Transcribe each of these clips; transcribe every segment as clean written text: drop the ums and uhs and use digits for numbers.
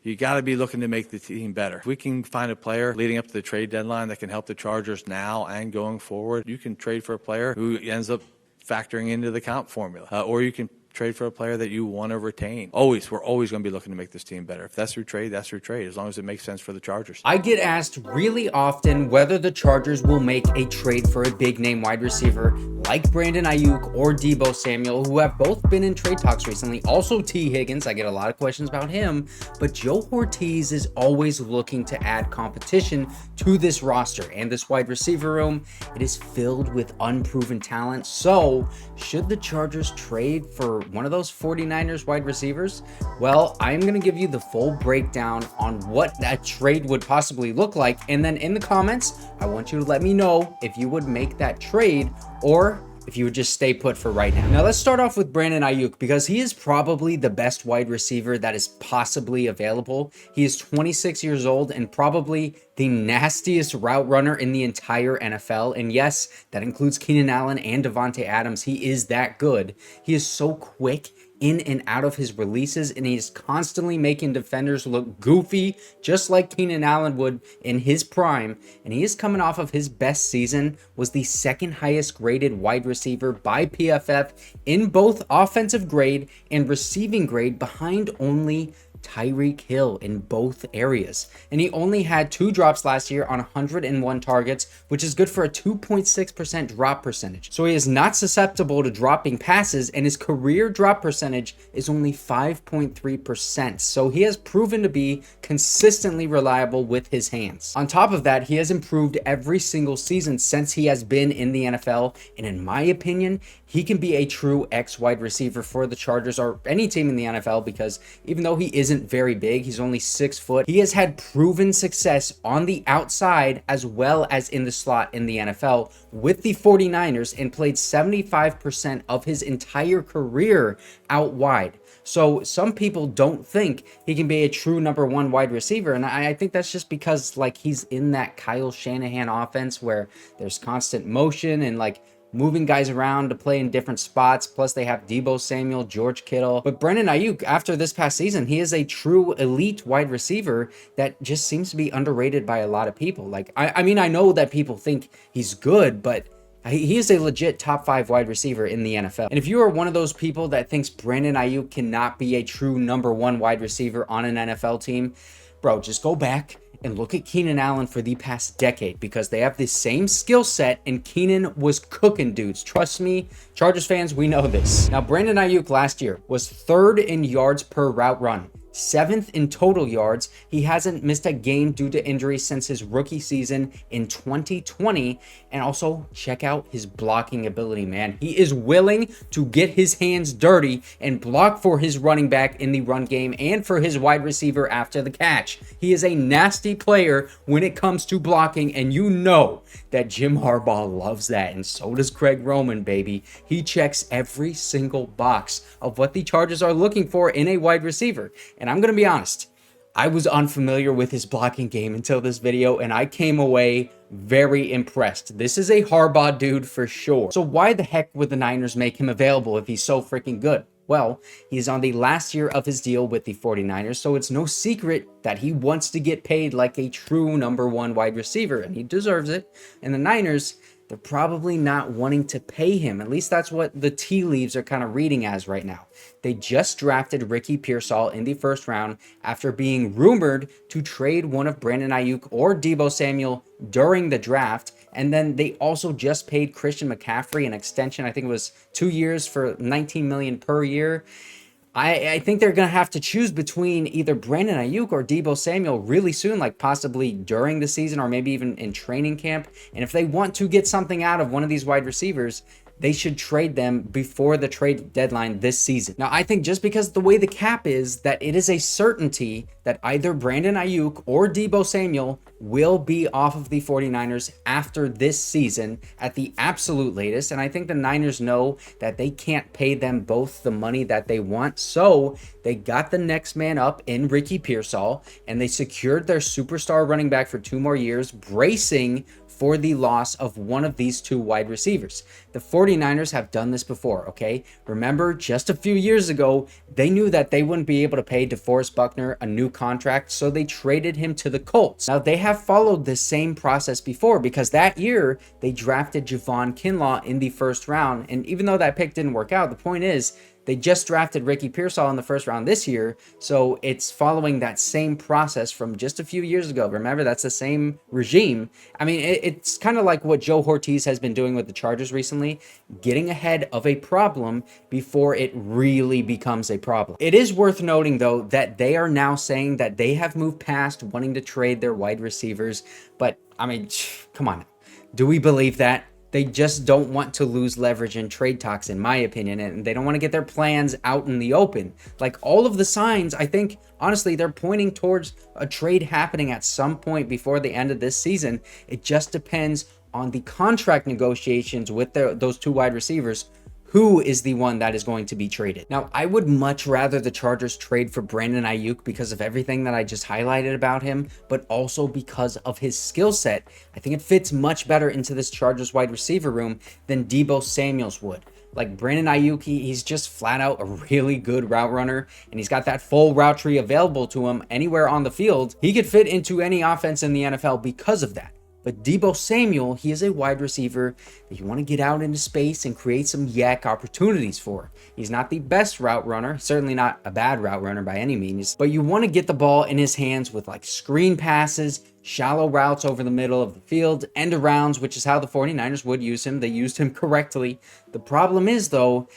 you got to be looking to make the team better. If we can find a player leading up to the trade deadline that can help the Chargers now and going forward, you can trade for a player who ends up factoring into the comp formula, or you can trade for a player that you want to retain. We're always going to be looking to make this team better. If that's through trade, that's through trade, as long as it makes sense for the Chargers. I get asked really often whether the Chargers will make a trade for a big name wide receiver like Brandon Aiyuk or Deebo Samuel, who have both been in trade talks recently. Also Tee Higgins, I get a lot of questions about him, but Joe Hortiz is always looking to add competition to this roster and this wide receiver room. It is filled with unproven talent. So should the Chargers trade for one of those 49ers wide receivers? Well, I'm going to give you the full breakdown on what that trade would possibly look like. And then in the comments, I want you to let me know if you would make that trade or if you would just stay put for right now. Now let's start off with Brandon Aiyuk, because he is probably the best wide receiver that is possibly available. He is 26 years old and probably the nastiest route runner in the entire NFL. And yes, that includes Keenan Allen and Devontae Adams. He is that good. He is so quick in and out of his releases, and he's constantly making defenders look goofy, just like Keenan Allen would in his prime. And he is coming off of his best season, was the second highest graded wide receiver by PFF in both offensive grade and receiving grade, behind only Tyreek Hill in both areas. And he only had 2 drops last year on 101 targets, which is good for a 2.6% drop percentage. So he is not susceptible to dropping passes, and his career drop percentage is only 5.3%. So he has proven to be consistently reliable with his hands. On top of that, he has improved every single season since he has been in the NFL. And in my opinion, he can be a true X wide receiver for the Chargers or any team in the NFL, because even though he isn't very big, he's only 6 foot, he has had proven success on the outside as well as in the slot in the NFL with the 49ers, and played 75% of his entire career out wide. So some people don't think he can be a true number 1 wide receiver, and I think that's just because like he's in that Kyle Shanahan offense where there's constant motion and like moving guys around to play in different spots. Plus they have Deebo Samuel, George Kittle. But Brandon Aiyuk, after this past season, he is a true elite wide receiver that just seems to be underrated by a lot of people. Like, I mean, I know that people think he's good, but he is a legit top 5 wide receiver in the NFL. And if you are one of those people that thinks Brandon Aiyuk cannot be a true number 1 wide receiver on an NFL team, bro, just go back and look at Keenan Allen for the past decade, because they have the same skill set and Keenan was cooking dudes. Trust me, Chargers fans, we know this. Now, Brandon Aiyuk last year was 3rd in yards per route run, 7th in total yards. He hasn't missed a game due to injury since his rookie season in 2020. And also check out his blocking ability, man. He is willing to get his hands dirty and block for his running back in the run game and for his wide receiver after the catch. He is a nasty player when it comes to blocking, and you know that Jim Harbaugh loves that, and so does Greg Roman, baby. He checks every single box of what the Chargers are looking for in a wide receiver. And I'm going to be honest, I was unfamiliar with his blocking game until this video, and I came away very impressed. This is a Harbaugh dude for sure. So why the heck would the Niners make him available if he's so freaking good? Well, he's on the last year of his deal with the 49ers, so it's no secret that he wants to get paid like a true number 1 wide receiver, and he deserves it. And the Niners, they're probably not wanting to pay him. At least that's what the tea leaves are kind of reading as right now. They just drafted Ricky Pearsall in the 1st round after being rumored to trade one of Brandon Aiyuk or Deebo Samuel during the draft. And then they also just paid Christian McCaffrey an extension. I think it was 2 years for $19 million per year. I think they're going to have to choose between either Brandon Aiyuk or Deebo Samuel really soon, like possibly during the season or maybe even in training camp. And if they want to get something out of one of these wide receivers, they should trade them before the trade deadline this season. Now, I think just because the way the cap is, that it is a certainty that either Brandon Aiyuk or Deebo Samuel will be off of the 49ers after this season at the absolute latest. And I think the Niners know that they can't pay them both the money that they want. So they got the next man up in Ricky Pearsall, and they secured their superstar running back for 2 more years, bracing for the loss of one of these 2 wide receivers. The 49ers have done this before, okay? Remember, just a few years ago, they knew that they wouldn't be able to pay DeForest Buckner a new contract, so they traded him to the Colts. Now, they have followed the same process before because that year they drafted Javon Kinlaw in the first round. And even though that pick didn't work out, the point is they just drafted Ricky Pearsall in the first round this year. So it's following that same process from just a few years ago. Remember, that's the same regime. I mean, it's kind of like what Joe Hortiz has been doing with the Chargers recently, getting ahead of a problem before it really becomes a problem. It is worth noting, though, that they are now saying that they have moved past wanting to trade their wide receivers. But, I mean, come on. Do we believe that? They just don't want to lose leverage in trade talks, in my opinion, and they don't want to get their plans out in the open. Like, all of the signs, I think, honestly, they're pointing towards a trade happening at some point before the end of this season. It just depends on the contract negotiations with those two wide receivers. Who is the one that is going to be traded? Now, I would much rather the Chargers trade for Brandon Aiyuk because of everything that I just highlighted about him, but also because of his skill set. I think it fits much better into this Chargers wide receiver room than Deebo Samuel's would. Like, Brandon Aiyuk, he's just flat out a really good route runner, and he's got that full route tree available to him anywhere on the field. He could fit into any offense in the NFL because of that. But Deebo Samuel, he is a wide receiver that you want to get out into space and create some yak opportunities for. He's not the best route runner, certainly not a bad route runner by any means, but you want to get the ball in his hands with like screen passes, shallow routes over the middle of the field, end arounds, which is how the 49ers would use him. They used him correctly. The problem is, though,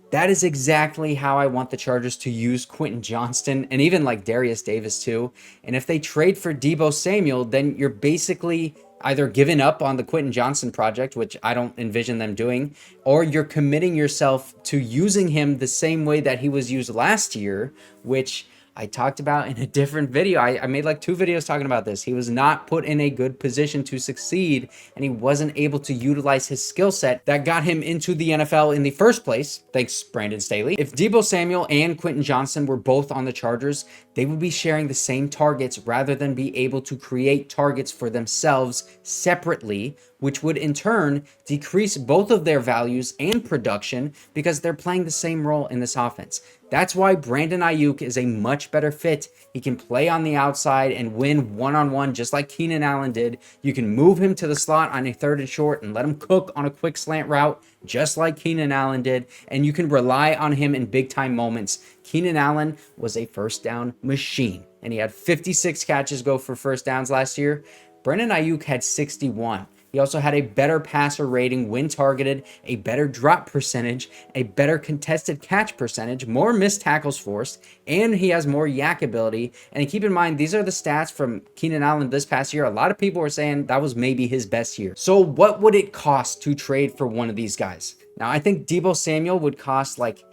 that is exactly how I want the Chargers to use Quentin Johnston and even like Darius Davis too. And if they trade for Deebo Samuel, then you're basically either giving up on the Quentin Johnston project, which I don't envision them doing, or you're committing yourself to using him the same way that he was used last year, which I talked about in a different video. I made like 2 videos talking about this. He was not put in a good position to succeed, and he wasn't able to utilize his skill set that got him into the NFL in the first place. Thanks, Brandon Staley. If Deebo Samuel and Quentin Johnston were both on the Chargers, they would be sharing the same targets rather than be able to create targets for themselves separately, which would in turn decrease both of their values and production because they're playing the same role in this offense. That's why Brandon Aiyuk is a much better fit. He can play on the outside and win one-on-one just like Keenan Allen did. You can move him to the slot on a 3rd and short and let him cook on a quick slant route just like Keenan Allen did. And you can rely on him in big-time moments. Keenan Allen was a first down machine, and he had 56 catches go for first downs last year. Brandon Aiyuk had 61. He also had a better passer rating when targeted, a better drop percentage, a better contested catch percentage, more missed tackles forced, and he has more yak ability. And keep in mind, these are the stats from Keenan Allen this past year. A lot of people were saying that was maybe his best year. So what would it cost to trade for one of these guys? Now, I think Deebo Samuel would cost like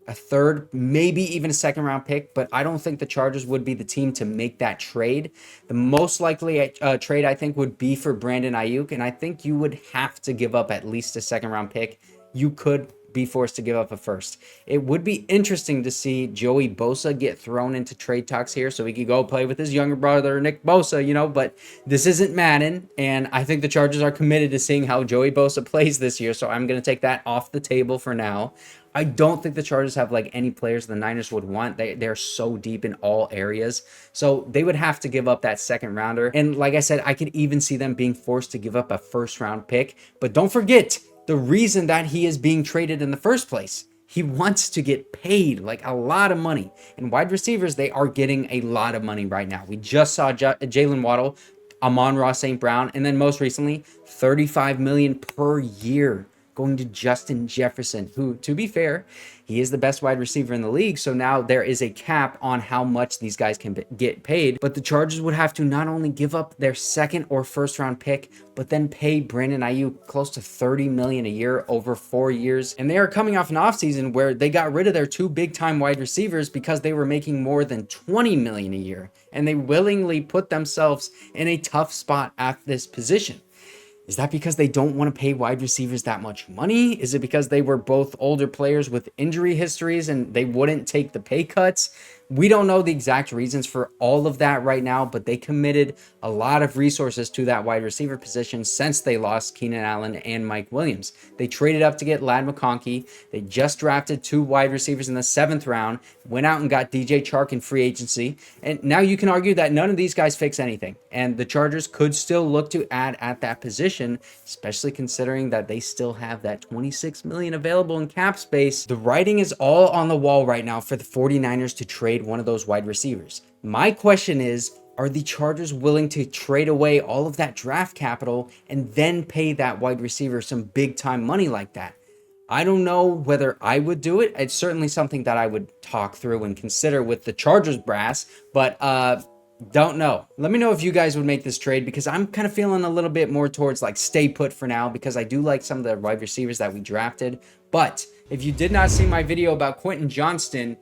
a 3rd, maybe even a 2nd round pick, but I don't think the Chargers would be the team to make that trade. The most likely trade, I think, would be for Brandon Aiyuk, and I think you would have to give up at least a 2nd round pick. You could be forced to give up a 1st. It would be interesting to see Joey Bosa get thrown into trade talks here so he could go play with his younger brother, Nick Bosa, you know, but this isn't Madden, and I think the Chargers are committed to seeing how Joey Bosa plays this year, so I'm going to take that off the table for now. I don't think the Chargers have like any players the Niners would want. They're so deep in all areas. So they would have to give up that 2nd rounder. And like I said, I could even see them being forced to give up a 1st round pick. But don't forget the reason that he is being traded in the first place. He wants to get paid like a lot of money. And wide receivers, they are getting a lot of money right now. We just saw Jalen Waddle, Amon-Ra St. Brown, and then most recently, $35 million per year going to Justin Jefferson, who, to be fair, he is the best wide receiver in the league. So now there is a cap on how much these guys can get paid. But the Chargers would have to not only give up their 2nd or 1st round pick, but then pay Brandon Aiyuk close to $30 million a year over 4 years. And they are coming off an offseason where they got rid of their 2 big-time wide receivers because they were making more than $20 million a year. And they willingly put themselves in a tough spot at this position. Is that because they don't want to pay wide receivers that much money? Is it because they were both older players with injury histories and they wouldn't take the pay cuts? We don't know the exact reasons for all of that right now, but they committed a lot of resources to that wide receiver position since they lost Keenan Allen and Mike Williams. They traded up to get Lad McConkey. They just drafted 2 wide receivers in the 7th round, went out and got DJ Chark in free agency. And now you can argue that none of these guys fix anything. And the Chargers could still look to add at that position, especially considering that they still have that $26 million available in cap space. The writing is all on the wall right now for the 49ers to trade one of those wide receivers. My question is, are the Chargers willing to trade away all of that draft capital and then pay that wide receiver some big time money like that? I don't know whether I would do it. It's certainly something that I would talk through and consider with the Chargers brass, but don't know. Let me know if you guys would make this trade, because I'm kind of feeling a little bit more towards like stay put for now, because I do like some of the wide receivers that we drafted. But if you did not see my video about Quentin Johnston,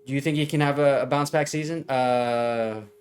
do you think he can have a bounce back season?